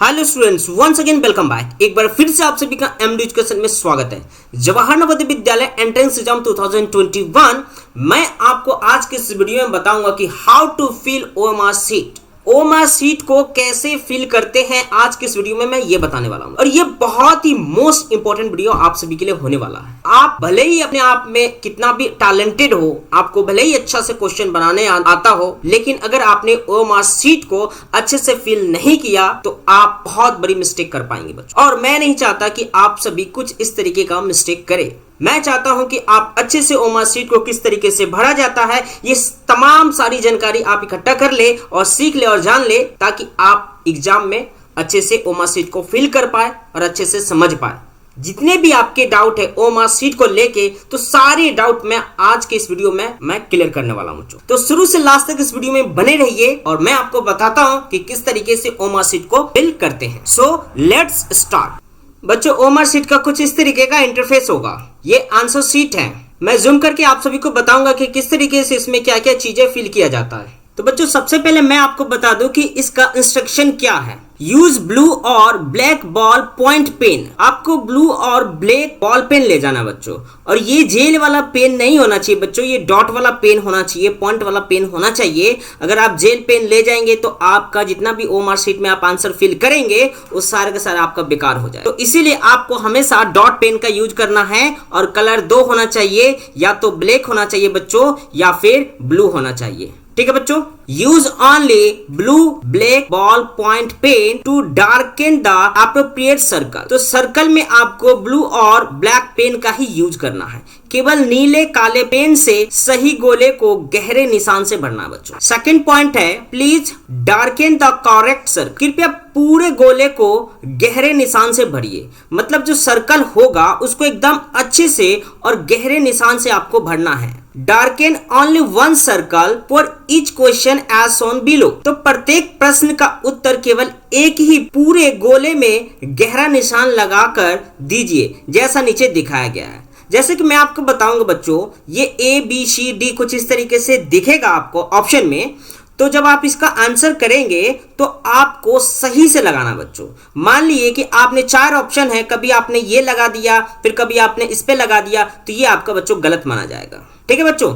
Hello students, once again welcome back. एक बार फिर से आप सभी का एमडी एजुकेशन में स्वागत है। जवाहर नवोदय विद्यालय एंट्रेंस एग्जाम 2021 मैं आपको आज के इस वीडियो में बताऊंगा कि how to fill OMR sheet. OMR sheet को कैसे फिल करते हैं आज के इस वीडियो में मैं ये बताने वाला हूं, और ये बहुत ही मोस्ट इंपॉर्टेंट वीडियो आप सभी के लिए होने वाला है। आप भले ही अपने आप में कितना भी टैलेंटेड हो, आपको भले ही अच्छा से क्वेश्चन बनाने आता हो, लेकिन अगर आपने ओएमआर शीट को अच्छे से फिल नहीं किया तो आप बहुत बड़ी मिस्टेक कर पाएंगे बच्चों। और मैं नहीं चाहता कि आप सभी कुछ इस तरीके का मिस्टेक करें। मैं चाहता हूं कि आप अच्छे से ओएमआर शीट को किस तरीके से भरा जाता है, ये तमाम सारी जानकारी आप इकट्ठा कर ले और सीख ले और जान ले, ताकि आप एग्जाम में अच्छे से ओएमआर शीट को फिल कर पाए और अच्छे से समझ पाए। जितने भी आपके डाउट है ओएमआर शीट को लेके, तो सारे डाउट मैं आज के इस वीडियो में मैं क्लियर करने वाला हूं। तो शुरू से लास्ट तक इस वीडियो में बने रहिए और मैं आपको बताता हूं कि किस तरीके से ओएमआर शीट को फिल करते हैं। So let's start. बच्चों, ओएमआर शीट का कुछ इस तरीके का इंटरफेस होगा। ये आंसर शीट है। मैं जूम करके आप सभी को बताऊंगा कि किस तरीके से इसमें क्या क्या चीजें फिल किया जाता है। तो बच्चों, सबसे पहले मैं आपको बता दूं कि इसका इंस्ट्रक्शन क्या है। यूज ब्लू और ब्लैक बॉल पॉइंट पेन। आपको ब्लू और ब्लैक बॉल पेन ले जाना बच्चों, और ये जेल वाला पेन नहीं होना चाहिए बच्चों, ये डॉट वाला पेन होना चाहिए, पॉइंट वाला पेन होना चाहिए। अगर आप जेल पेन ले जाएंगे तो आपका जितना भी ओएमआर शीट में आप आंसर फिल करेंगे वो सारा का सारा आपका बेकार हो जाए। तो इसीलिए आपको हमेशा डॉट पेन का यूज करना है, और कलर दो होना चाहिए, या तो ब्लैक होना चाहिए बच्चों या फिर ब्लू होना चाहिए। ठीक है बच्चों, use only blue black ball point pen to darken the appropriate circle. तो सर्कल में आपको ब्लू और ब्लैक पेन का ही यूज करना है। केवल नीले काले पेन से सही गोले को गहरे निशान से भरना बच्चों। सेकंड पॉइंट है, please darken the correct circle. कृपया पूरे गोले को गहरे निशान से भरिए। मतलब जो सर्कल होगा उसको एकदम अच्छे से और गहरे निशान से आपको भरना है। Darken only one circle for each question as shown below. तो प्रत्येक प्रश्न का उत्तर केवल एक ही पूरे गोले में गहरा निशान लगाकर दीजिए, जैसा नीचे दिखाया गया है। जैसे कि मैं आपको बताऊंगा बच्चों, ये ए बी सी डी कुछ इस तरीके से दिखेगा आपको ऑप्शन में। तो जब आप इसका आंसर करेंगे तो आपको सही से लगाना बच्चों। मान लीजिए कि आपने 4 ऑप्शन है, कभी आपने ये लगा दिया, फिर कभी आपने इस पे लगा दिया, तो ये आपका बच्चों गलत माना जाएगा। ठीक है बच्चों।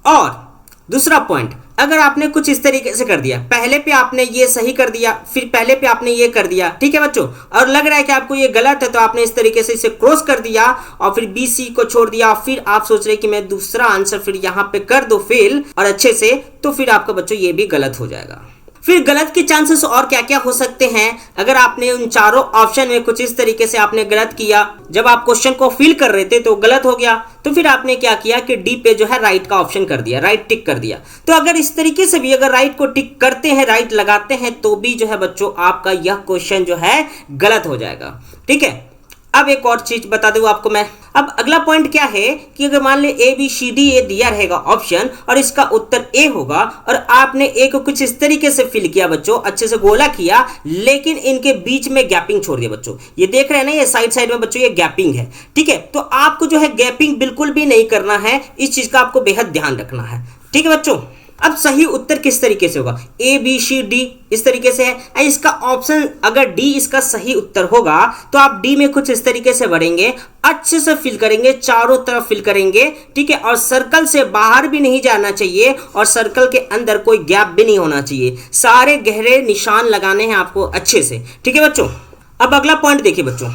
और दूसरा पॉइंट, अगर आपने कुछ इस तरीके से कर दिया, पहले पे आपने ये सही कर दिया, फिर पहले पे आपने ये कर दिया, ठीक है बच्चों, और लग रहा है कि आपको ये गलत है, तो आपने इस तरीके से इसे क्रॉस कर दिया और फिर बी सी को छोड़ दिया, फिर आप सोच रहे कि मैं दूसरा आंसर फिर यहाँ पे कर दो फिल और अच्छे से, तो फिर आपका बच्चों ये भी गलत हो जाएगा। फिर गलत के चांसेस और क्या क्या हो सकते हैं। अगर आपने उन चारों ऑप्शन में कुछ इस तरीके से आपने गलत किया, जब आप क्वेश्चन को फिल कर रहे थे तो गलत हो गया, तो फिर आपने क्या किया कि डी पे जो है राइट का ऑप्शन कर दिया, राइट टिक कर दिया। तो अगर इस तरीके से भी अगर राइट को टिक करते हैं, राइट लगाते हैं, तो भी जो है बच्चों आपका यह क्वेश्चन जो है गलत हो जाएगा। ठीक है। अब एक और चीज बता दूं आपको मैं। अब अगला पॉइंट क्या है कि अगर मान ले ए बी सी डी ये दिया रहेगा ऑप्शन और इसका उत्तर ए होगा, और आपने ए को कुछ इस तरीके से फिल किया बच्चों, अच्छे से गोला किया, लेकिन इनके बीच में गैपिंग छोड़ दिया बच्चों। ये देख रहे हैं ना, ये साइड साइड में बच्चों ये गैपिंग है। ठीक है। तो आपको जो है गैपिंग बिल्कुल भी नहीं करना है, इस चीज का आपको बेहद ध्यान रखना है। ठीक है बच्चों। अब सही उत्तर किस तरीके से होगा, ए बी सी डी इस तरीके से है। इसका ऑप्शन अगर डी इसका सही उत्तर होगा तो आप डी में कुछ इस तरीके से भरेंगे, अच्छे से फिल करेंगे, चारों तरफ फिल करेंगे। ठीक है। और सर्कल से बाहर भी नहीं जाना चाहिए और सर्कल के अंदर कोई गैप भी नहीं होना चाहिए। सारे गहरे निशान लगाने हैं आपको अच्छे से। ठीक है बच्चों। अब अगला पॉइंट देखिए बच्चों,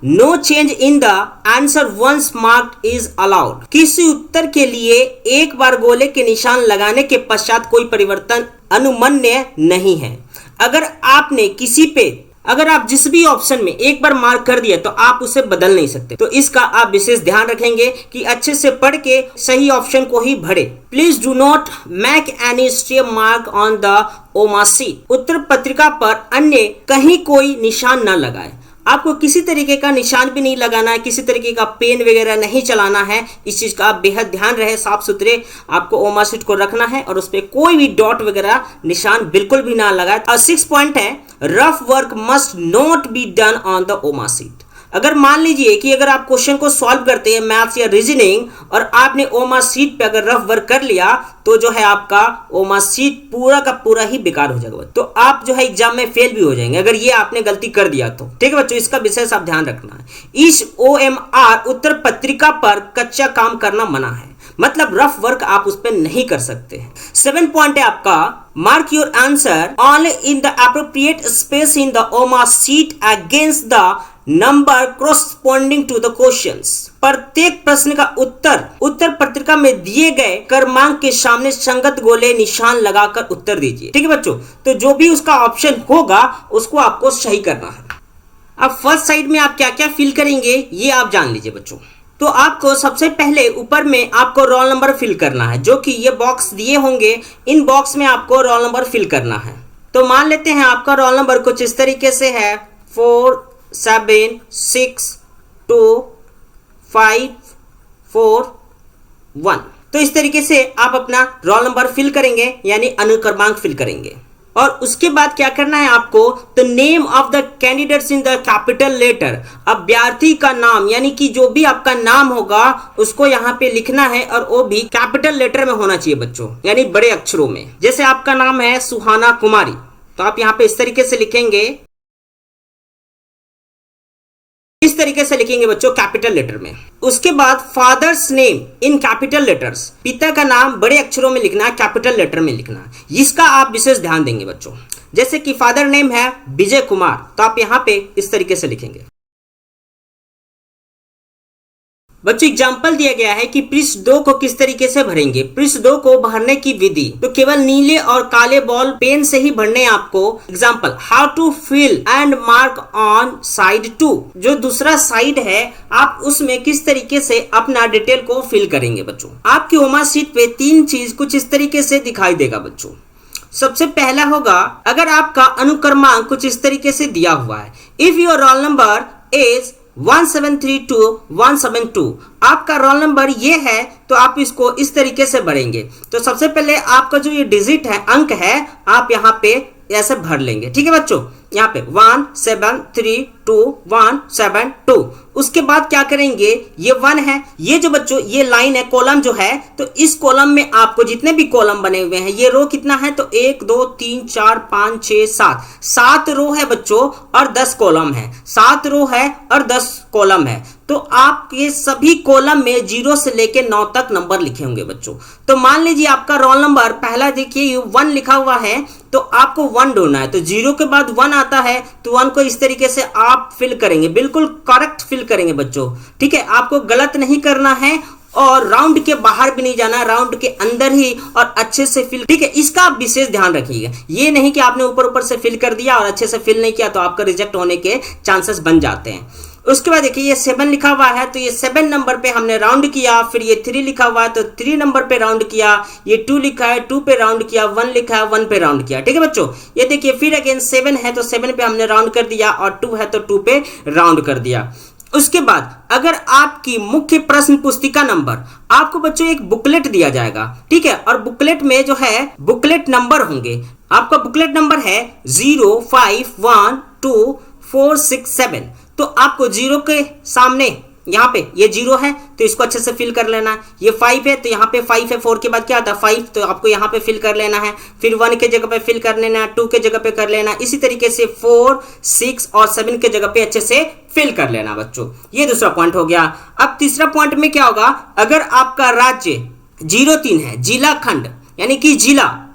no change in the answer once marked is allowed. किसी उत्तर के लिए एक बार गोले के निशान लगाने के पश्चात कोई परिवर्तन अनुमन्य नहीं है। अगर आपने किसी पे, अगर आप जिस भी ऑप्शन में एक बार मार्क कर दिया तो आप उसे बदल नहीं सकते। तो इसका आप विशेष ध्यान रखेंगे कि अच्छे से पढ़ के सही ऑप्शन को ही भरे। Please do not make any straight mark on the OMR sheet. उत्तर पत्रिका पर अन्य कहीं कोई निशान न लगाए। आपको किसी तरीके का निशान भी नहीं लगाना है, किसी तरीके का पेन वगैरह नहीं चलाना है। इस चीज का आप बेहद ध्यान रहे, साफ सुथरे आपको ओएमआर शीट को रखना है और उस पर कोई भी डॉट वगैरह निशान बिल्कुल भी ना लगाए। और 6 पॉइंट है, rough work must not be done on the OMR sheet. अगर मान लीजिए कि अगर आप क्वेश्चन को सॉल्व करते हैं मैथ्स या रीजनिंग और आपने ओमा शीट पे अगर रफ वर्क कर लिया तो जो है आपका ओमा शीट पूरा का पूरा ही बेकार हो जाएगा, तो आप जो है एग्जाम में फेल भी हो जाएंगे अगर ये आपने गलती कर दिया तो। ठीक है बच्चों, इसका विशेष आप ध्यान रखना है। इस OMR उत्तर पत्रिका पर कच्चा काम करना मना है, मतलब रफ वर्क आप उस पर नहीं कर सकते हैं। 7 पॉइंट है आपका, mark your answer only in the appropriate space in the OMR sheet against the number corresponding to the questions. प्रत्येक प्रश्न का उत्तर पत्रिका में दिए गए क्रमांक के सामने संगत गोले निशान लगाकर उत्तर दीजिए। ठीक है बच्चों, तो जो भी उसका ऑप्शन होगा उसको आपको सही करना है। अब फर्स्ट साइड में आप क्या क्या फिल करेंगे ये आप जान लीजिए बच्चों। तो आपको सबसे पहले ऊपर में आपको रोल नंबर फिल करना है, जो कि ये बॉक्स दिए होंगे, इन बॉक्स में आपको रोल नंबर फिल करना है। तो मान लेते हैं आपका रोल नंबर कुछ इस तरीके से है 4 7 6 2 5 4 1। तो इस तरीके से आप अपना रोल नंबर फिल करेंगे, यानी अनुक्रमांक फिल करेंगे। और उसके बाद क्या करना है आपको, the name of the candidates in the capital letter. अभ्यर्थी का नाम यानी कि जो भी आपका नाम होगा उसको यहाँ पे लिखना है, और वो भी कैपिटल लेटर में होना चाहिए बच्चों, यानी बड़े अक्षरों में। जैसे आपका नाम है सुहाना कुमारी, तो आप यहाँ पे इस तरीके से लिखेंगे, इस तरीके से लिखेंगे बच्चों कैपिटल लेटर में। उसके बाद father's name in capital letters, पिता का नाम बड़े अक्षरों में लिखना है, कैपिटल लेटर में लिखना है। इसका आप विशेष ध्यान देंगे बच्चों। जैसे कि फादर नेम है विजय कुमार, तो आप यहां पे इस तरीके से लिखेंगे। बच्चों एग्जाम्पल दिया गया है कि पृष्ठ 2 को किस तरीके से भरेंगे। पृष्ठ 2 को भरने की विधि, तो केवल नीले और काले बॉल पेन से ही भरने आपको। Example, how to fill and mark on side 2, जो दूसरा साइड है आप उसमें किस तरीके से अपना डिटेल को फिल करेंगे बच्चों। आपकी ओमा शीट पे 3 चीज कुछ इस तरीके से दिखाई देगा बच्चों। सबसे पहला होगा, अगर आपका अनुक्रमांक कुछ इस तरीके से दिया हुआ है, if your roll number is 1732172, आपका रोल नंबर ये है, तो आप इसको इस तरीके से भरेंगे। तो सबसे पहले आपका जो ये डिजिट है, अंक है, आप यहाँ पे ऐसे भर लेंगे। ठीक है बच्चों, यहाँ पे 1732172। उसके बाद क्या करेंगे, ये 1 है, ये जो बच्चों ये लाइन है, कॉलम जो है, तो इस कॉलम में आपको जितने भी कॉलम बने हुए हैं, ये रो कितना है, तो 1 2 3 4 5 6 7 रो है बच्चों, और 10 कॉलम है। 7 रो है और 10 कॉलम है, तो आपके सभी कॉलम में 0 से लेके 9 तक नंबर लिखे होंगे बच्चों। तो मान लीजिए आपका रोल नंबर पहला देखिए 1 लिखा हुआ है, तो आपको 1 ढूंढना है। तो 0 के बाद 1 आता है, तो 1 को इस तरीके से आप फिल करेंगे, बिल्कुल करेक्ट फिल करेंगे बच्चों। ठीक है, आपको गलत नहीं करना है और राउंड के बाहर भी नहीं जाना, राउंड के अंदर ही और अच्छे से फिल। ठीक है, इसका आप विशेष ध्यान रखिएगा। ये नहीं कि आपने ऊपर ऊपर से फिल कर दिया और अच्छे से फिल नहीं किया तो आपका रिजेक्ट होने के चांसेस बन जाते हैं। उसके बाद देखिए ये 7 लिखा हुआ है, तो ये 7 नंबर पे हमने राउंड किया। फिर ये 3 लिखा हुआ है, तो 3 नंबर पे राउंड किया। ये 2 लिखा है, 2 पे राउंड किया। 1 लिखा है, 1 पे राउंड किया। ठीक है बच्चों, ये देखिए फिर अगेन 7 है, तो 7 पे हमने राउंड कर दिया, और 2 है तो 2 पे राउंड कर दिया। उसके बाद अगर आपकी मुख्य प्रश्न पुस्तिका नंबर, आपको बच्चों एक बुकलेट दिया जाएगा। ठीक है, और बुकलेट में जो है बुकलेट नंबर होंगे। आपका बुकलेट नंबर है 05124667। तो आपको 0 के सामने यहाँ पे ये 0 है, तो इसको अच्छे से फिल कर लेना है। ये 5 है, तो यहाँ पे 5 है। 4 के बाद क्या आता है 5, तो आपको यहाँ पे फिल कर लेना है। फिर 1 के जगह पे फिल कर लेना है, 2 के जगह पे कर लेना है। इसी तरीके से 4 6 और 7 के जगह पे अच्छे से फिल कर लेना बच्चों। ये दूसरा पॉइंट हो गया। अब तीसरा पॉइंट में क्या होगा, अगर आपका राज्य 03 है, जिला खंड यानी कि जिला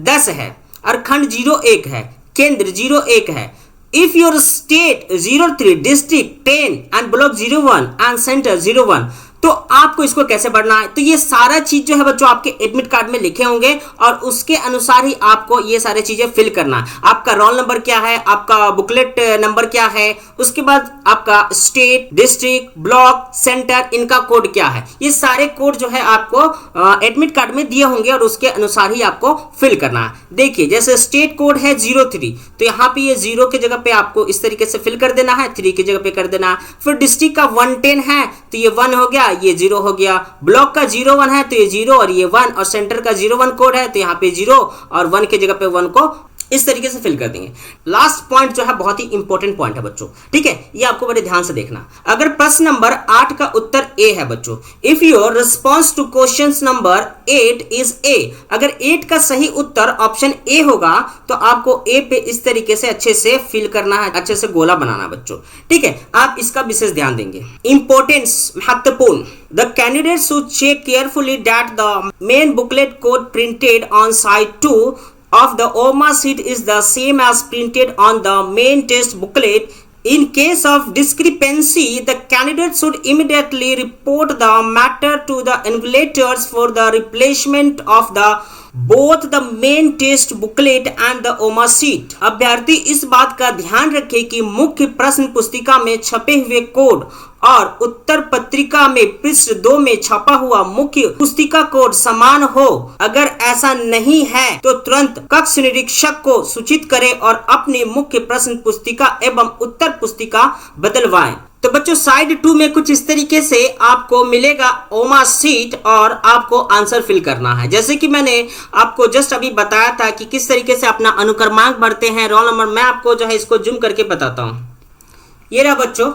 10 है और खंड 01 है, केंद्र 01 है। If your state 03, district 10 and block 01 and center 01, तो आपको इसको कैसे बढ़ना है, तो ये सारा चीज जो है बच्चों आपके एडमिट कार्ड में लिखे होंगे और उसके अनुसार ही आपको ये सारी चीजें फिल करना है। आपका रोल नंबर क्या है, आपका बुकलेट नंबर क्या है, उसके बाद आपका स्टेट, डिस्ट्रिक्ट, ब्लॉक, सेंटर, इनका कोड क्या है, ये सारे कोड जो है आपको एडमिट कार्ड में दिए होंगे और उसके अनुसार ही आपको फिल करना है। देखिए जैसे स्टेट कोड है 03, तो यहाँ पे ये 0 के जगह पे आपको इस तरीके से फिल कर देना है, 3 की जगह पे कर देना है। फिर डिस्ट्रिक्ट का 110 है, तो ये 1 हो गया, ये 0 हो गया। ब्लॉक का 01 है, तो ये 0 और ये 1, और सेंटर का 01 कोड है, तो यहाँ पे 0 और 1 के जगह पे 1 को इस तरीके से फिल कर देंगे। लास्ट पॉइंट जो है बहुत ही इंपॉर्टेंट पॉइंट है बच्चों, ठीक है, ये आपको बड़े ध्यान से देखना। अगर प्रश्न नंबर 8 का उत्तर ए है बच्चों, if your response to question number 8 is A, अगर 8 का सही उत्तर ऑप्शन ए होगा तो आपको ए पे इस तरीके से अच्छे से फिल करना है, अच्छे से गोला बनाना बच्चों, ठीक है। आप इसका विशेष ध्यान देंगे। इंपॉर्टेंस, महत्वपूर्ण, the candidate should check carefully that the main booklet code printed on side 2 of the OMA sheet is the same as printed on the main test booklet. In case of discrepancy, the candidate should immediately report the matter to the invigilators for the replacement of the both the main test booklet and the OMA sheet. अभ्यर्थी इस बात का ध्यान रखे कि मुख्य प्रश्न पुस्तिका में छपे हुए कोड और उत्तर पत्रिका में पृष्ठ 2 में छपा हुआ मुख्य पुस्तिका कोड समान हो। अगर ऐसा नहीं है तो तुरंत कक्ष निरीक्षक को सूचित करें और अपनी मुख्य प्रश्न पुस्तिका एवं उत्तर पुस्तिका बदलवाएं। तो बच्चों साइड 2 में कुछ इस तरीके से आपको मिलेगा ओमा शीट और आपको आंसर फिल करना है। जैसे कि मैंने आपको जस्ट अभी बताया था कि किस तरीके से अपना अनुक्रमांक भरते हैं, रोल नंबर, मैं आपको जो है इसको जूम करके बताता हूं। ये रहा बच्चों,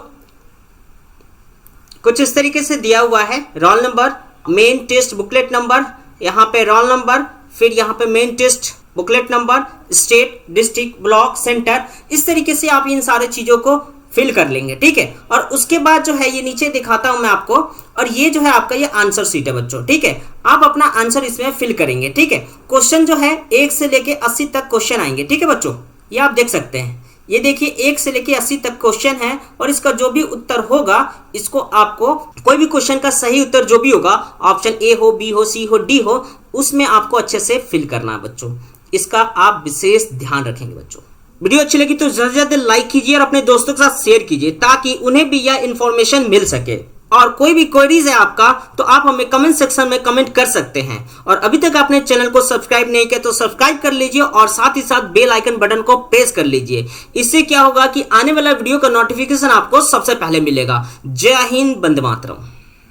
कुछ इस तरीके से दिया हुआ है, roll number, main test booklet number, यहाँ पे रोल नंबर, फिर यहाँ पे main test booklet number, state, district, block, centre, इस तरीके से आप इन सारे चीजों को फिल कर लेंगे, ठीक है। और उसके बाद जो है ये नीचे दिखाता हूं मैं आपको, और ये जो है आपका ये आंसर शीट है बच्चों, ठीक है। आप अपना आंसर इसमें फिल करेंगे, ठीक है। क्वेश्चन जो है 1 से लेके 80 तक क्वेश्चन आएंगे, ठीक है बच्चों, ये आप देख सकते हैं। ये देखिए 1 से लेके 80 तक क्वेश्चन है और इसका जो भी उत्तर होगा, इसको आपको कोई भी क्वेश्चन का सही उत्तर जो भी होगा, ऑप्शन ए हो, बी हो, सी हो, डी हो, उसमें आपको अच्छे से फिल करना है बच्चों। इसका आप विशेष ध्यान रखेंगे बच्चों। वीडियो अच्छी लगी तो ज्यादा से ज्यादा लाइक कीजिए और अपने दोस्तों के साथ शेयर कीजिए ताकि उन्हें भी यह इंफॉर्मेशन मिल सके। और कोई भी क्वेरीज है आपका तो आप हमें कमेंट सेक्शन में कमेंट कर सकते हैं। और अभी तक आपने चैनल को सब्सक्राइब नहीं किया तो सब्सक्राइब कर लीजिए और साथ ही साथ बेल आइकन बटन को प्रेस कर लीजिए। इससे क्या होगा कि आने वाला वीडियो का नोटिफिकेशन आपको सबसे पहले मिलेगा। जय हिंद, वंदे मातरम।